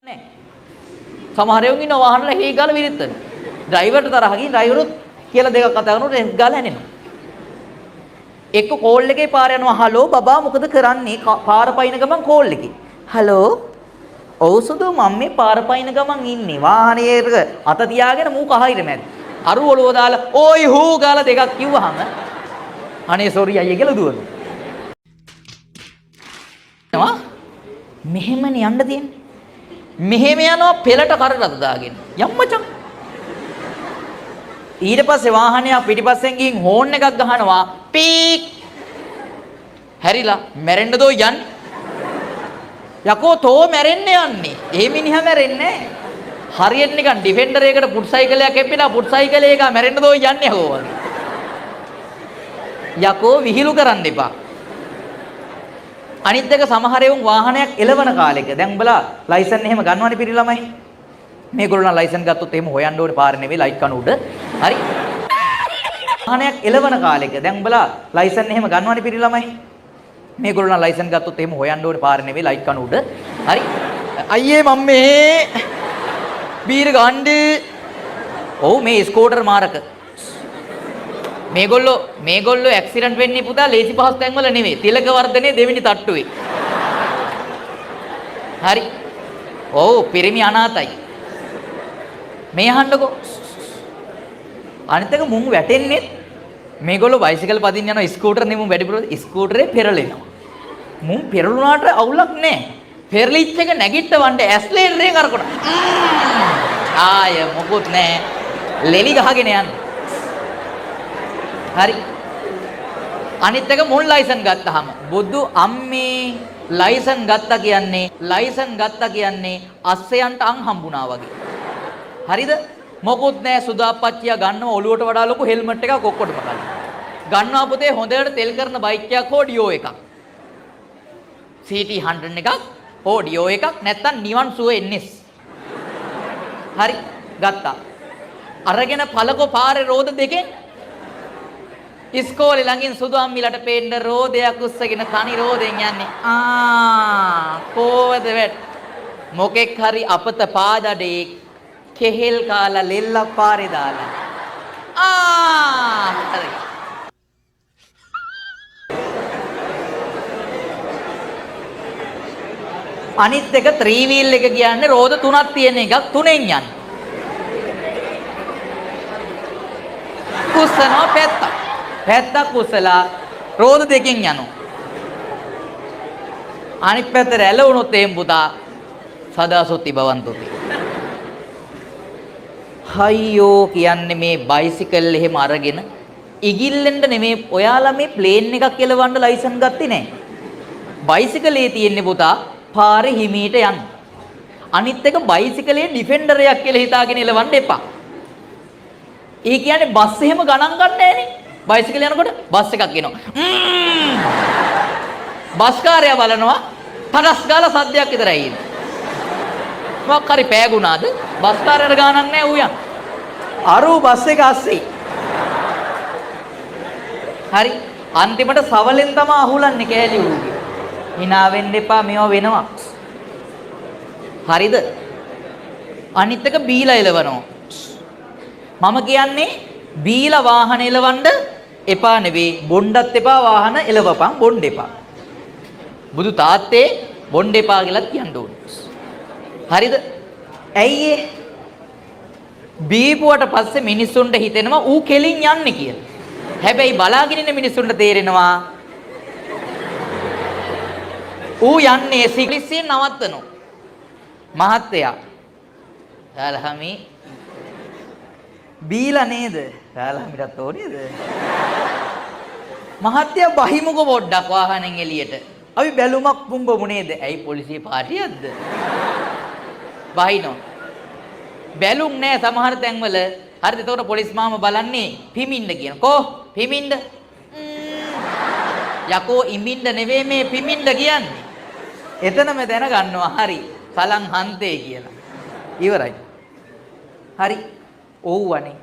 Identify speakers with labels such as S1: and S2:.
S1: නැහැ. සමහර ඒවා ඉන්න වාහනවල හේ ගාලා විරිත්තන. ඩ්‍රයිවර්ට තරහ ගිහින් ඩ්‍රයිවරුත් කියලා දෙකක් කතා කරනකොට හේ ගාලා හැනෙනවා. එක්ක කෝල් එකේ පාර යනවා හලෝ බබා මොකද කරන්නේ? පාර පයින් ගමන් කෝල් එකේ. හලෝ ඔව් සුදු මම මේ පාර පයින් ගමන් ඉන්නේ. වාහනේක අත තියාගෙන මූ කහිර මැද. අරු ඔලුව දාලා ඕයි හූ ගාලා දෙකක් කිව්වහම අනේ සෝරි අයියේ කියලා දුවනවා. මෙහෙමනේ යන්න තියෙන්නේ. මෙහෙම යනවා පෙළට කරට දාගෙන. යම්මචං. ඊට පස්සේ වාහනයක් පිටිපස්සෙන් ගිහින් හෝන් එකක් ගහනවා. පීක්. හැරිලා මැරෙන්න දෝ යන්නේ. යකෝ තෝ මැරෙන්න යන්නේ. ඒ මිනිහා මැරෙන්නේ නැහැ. හරියට නිකන් ඩිෆෙන්ඩර් එකකට පුට් සයිකලයක් එපිලා පුට් සයිකලේ එක මැරෙන්න දෝ යන්නේ යකෝ. යකෝ විහිළු කරන්න එපා. අනිත් එක සමහර ඒවුන් වාහනයක් එලවන කාලෙක දැන් උඹලා ලයිසන් එහෙම ගන්නවනේ පිරි ළමයි මේගොල්ලෝ නම් ලයිසන් ගත්තොත් එහෙම හොයන්න ඕනේ පාර නෙවෙයි ලයිට් කන උඩ හරි වාහනයක් එලවන කාලෙක දැන් උඹලා ලයිසන් එහෙම ගන්නවනේ පිරි ළමයි මේගොල්ලෝ නම් ලයිසන් ගත්තොත් එහෙම හොයන්න ඕනේ පාර නෙවෙයි ලයිට් කන උඩ හරි අයියේ මම මේ බීර ගන්න ඔව් මේ ස්කූටර් මාරක මේගොල්ලෝ ඇක්සිඩන්ට් වෙන්නේ පුතා ලේසි පහසු තැන් වල නෙවෙයි. තිලක වර්ධනේ දෙවෙනි තට්ටුවේ. හරි. ඔව් පිරිමි අනාතයි. මේ අහන්නකෝ. අනිත් එක මුන් වැටෙන්නේ මේගොල්ලෝ බයිසිකල් පදින්න යනවා ස්කූටර් නේ මුන් වැඩිපුර ස්කූටරේ පෙරලෙනවා. මුන් පෙරළුණාට අවුලක් නැහැ. පෙරලිච් එක නැගිටවන්න ඇස්ලේටරේ කරකොට. ආය මොකුත් නැහැ. ලෙලි ගහගෙන යන්න. හරි අනිත් එක මුල් ලයිසන් ගත්තාම බුදු අම්මේ ලයිසන් ගත්තා කියන්නේ අස්සයන්ට අං හම්බුණා වගේ හරිද මොකුත් නැහැ සුදාපච්චිය ගන්නව ඔලුවට වඩා ලොකු හෙල්මට් එකක් ඔක්කොටම ගන්නවා පුතේ හොඳට තෙල් කරන බයික් එකක් හෝ ඩියෝ එකක් CT 100 එකක් හෝ ඩියෝ එකක් නැත්තම් නිවන් සුව NS හරි ගත්තා අරගෙන පළකෝ පාරේ රෝද දෙකෙන් ඉස්කෝලේ ළඟින් සුදු අම්මිලට පේන්න රෝදයක් උස්සගෙන තනි රෝදෙන් යන්නේ කොවද වැට මොකෙක් හරි අපත පාදඩේ කෙහෙල් කාලා ලෙල්ලක් පාරේ දාලා හරි අනිත් එක 3 wheel එක කියන්නේ රෝද තුනක් තියෙන එකක් තුනෙන් යන්නේ කුස්සනවා පැත්තක් කුසලා රෝද දෙකෙන් යනවා. අනිත් පැත්ත රැළ වුණොත් එහෙම පුතා සදාසොත්ති බවන්තොති. හයියෝ කියන්නේ මේ බයිසිකල් එහෙම අරගෙන ඉගිල්ලෙන්න නෙමේ ඔයාලා මේ ප්ලේන් එකක් එලවන්න ලයිසන් ගත්තේ නැහැ. බයිසිකලේ තියෙන්නේ පුතා පාරේ හිමීට යන්න. අනිත් එක බයිසිකලේ ඩිෆෙන්ඩර් එකක් කියලා හිතාගෙන එලවන්න එපා. ඒ කියන්නේ බස් එහෙම ගණන් ගන්න නෑනේ. බයිසිකල් යනකොට බස් එකක් එනවා. බස් කාර්යය බලනවා පරස් ගාලා සද්දයක් විතරයි එන්නේ. මොකක් හරි පෑගුණාද? බස් කාර්යයට ගානක් නැහැ ඌ යන්. අරු බස් එක ASCII. හරි. අන්තිමට සවලෙන් තමයි අහුලන්නේ කෑලි ඌගේ. hina වෙන්න එපා මේවා වෙනවා. හරිද? අනිත් එක බීලා එලවනවා. මම කියන්නේ බීලා වාහන එලවන්න එපා නෙවෙයි බොණ්ඩත් එපා වාහන එලවපන් බොණ්ඩ එපා බුදු තාත්තේ බොණ්ඩ එපා කියලා කියන්න ඕනේ හරිද ඇයි ඒ බීපුවට පස්සේ මිනිස්සුන්ට හිතෙනවා ඌ කෙලින් යන්නේ කියලා හැබැයි බලාගෙන ඉන්න මිනිස්සුන්ට තේරෙනවා ඌ යන්නේ සිග්ලිස්සියෙන් නවත්තනවා මහත්තයා සාලහමි බීලා නේද? සාලහමිටත් ඕනේද? මහත්තයා බහිමුකෝ පොඩ්ඩක් වාහනෙන් එළියට. අපි බැලුමක් පුම්බමු නේද? ඇයි පොලිසිය පාටියක්ද? බහිනෝ. බැලුම් නෑ සමහර තැන්වල. හරිද? එතකොට පොලිස් මාම බලන්නේ පිමින්න කියන. කෝ පිමින්න? යකෝ ඉමින්න නෙවෙයි මේ පිමින්න කියන්නේ. එතනම දැනගන්නවා හරි. සලන් හන්තේ කියලා. ඉවරයි. හරි. ඔව්වනේ